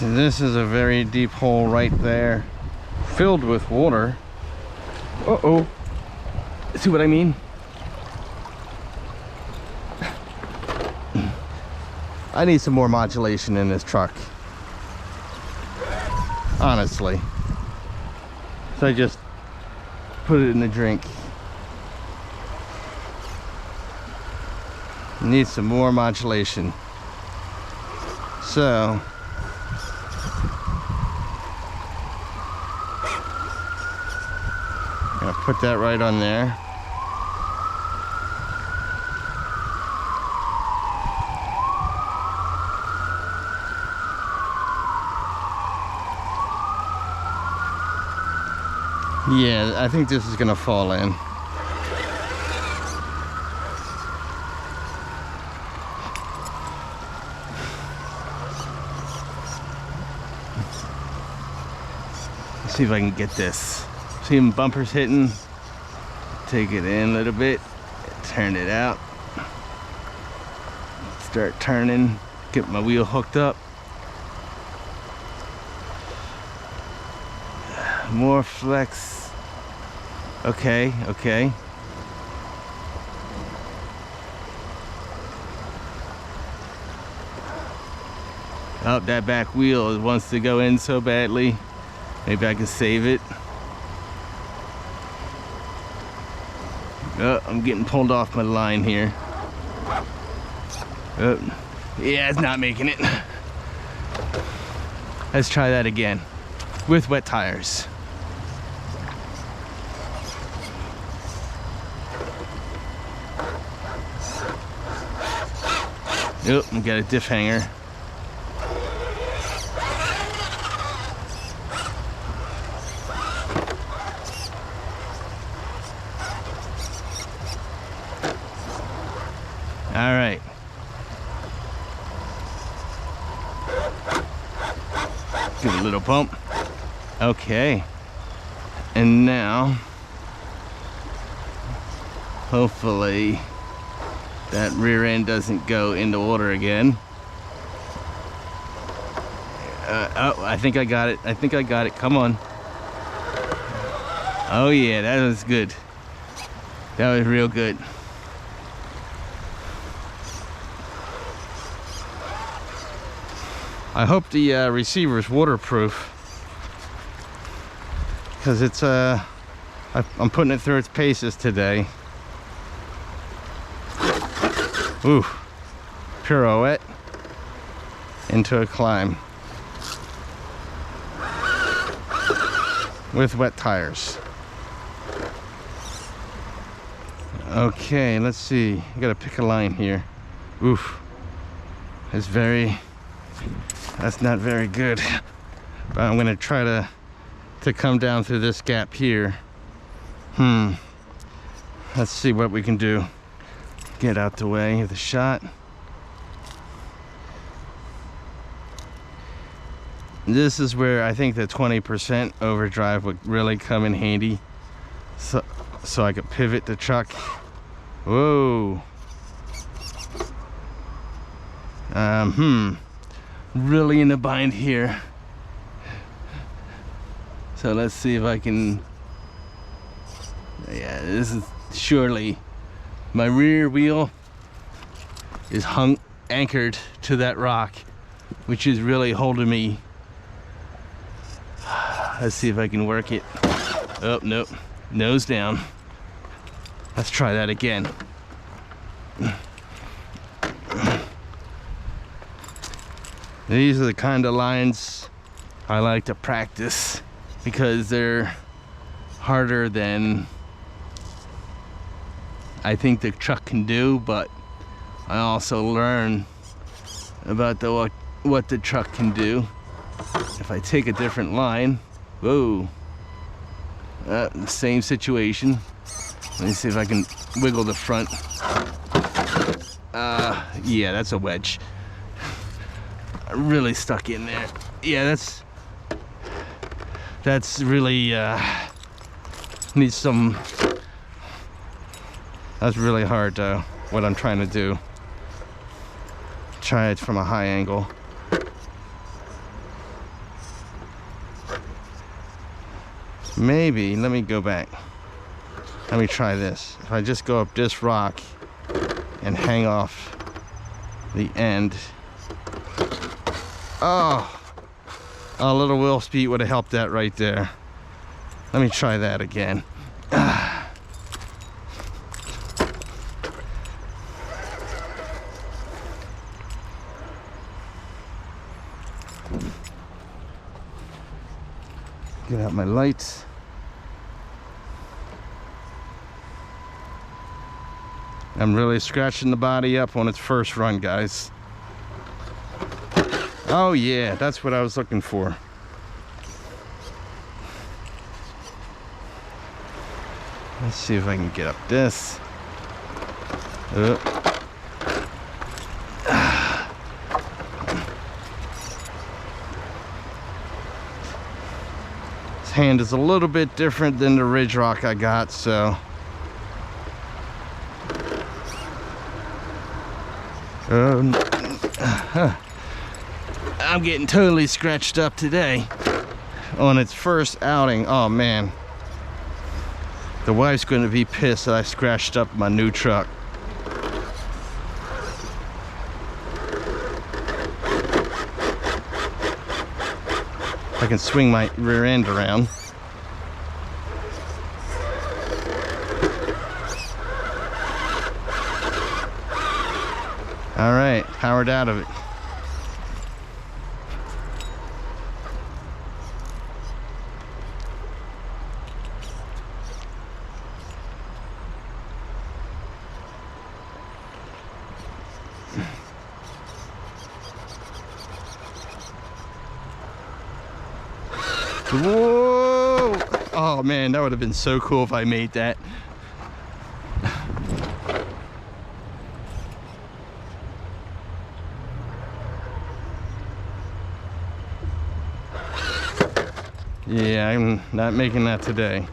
This is a very deep hole right there, filled with water. Uh-oh. See what I mean? I need some more modulation in this truck, honestly. So I just put it in the drink. Need some more modulation. So I'm gonna put that right on there. Yeah, I think this is gonna fall in. Let's see if I can get this. See them bumpers hitting? Take it in a little bit, turn it out. Start turning, get my wheel hooked up. More flex. Okay, okay. Oh, that back wheel wants to go in so badly. Maybe I can save it. Oh, I'm getting pulled off my line here. Oh, yeah, it's not making it. Let's try that again with wet tires. Oh, we got a diff hanger. All right. Give it a little pump. Okay. And now, hopefully, that rear end doesn't go into water again. Oh, I think I got it. I think I got it. Come on. Oh yeah, that was good. That was real good. I hope the receiver's waterproof, because it's I'm putting it through its paces today. Ooh, pirouette into a climb with wet tires. Okay, let's see. I gotta pick a line here. Oof, that's not very good. But I'm gonna try to come down through this gap here. Let's see what we can do. Get out the way of the shot. This is where I think the 20% overdrive would really come in handy. So I could pivot the truck. Whoa. Really in a bind here. So let's see if I can. Yeah, this is surely. My rear wheel is anchored to that rock, which is really holding me. Let's see if I can work it. Oh, nope. Nose down. Let's try that again. These are the kind of lines I like to practice because they're harder than I think the truck can do, but I also learn about what the truck can do. If I take a different line, whoa, same situation. Let me see if I can wiggle the front. Yeah, that's a wedge. Really stuck in there. Yeah, that's really needs some. That's really hard, what I'm trying to do. Try it from a high angle. Maybe, let me go back. Let me try this. If I just go up this rock and hang off the end. Oh, a little wheel speed would have helped that right there. Let me try that again. Get out my lights. I'm really scratching the body up on its first run, guys. Oh yeah, that's what I was looking for. Let's see if I can get up this. This hand is a little bit different than the ridge rock I got, so. I'm getting totally scratched up today on its first outing. Oh man, the wife's going to be pissed that I scratched up my new truck. I can swing my rear end around. All right, powered out of it. Whoa! Oh man, that would have been so cool if I made that. Yeah, I'm not making that today.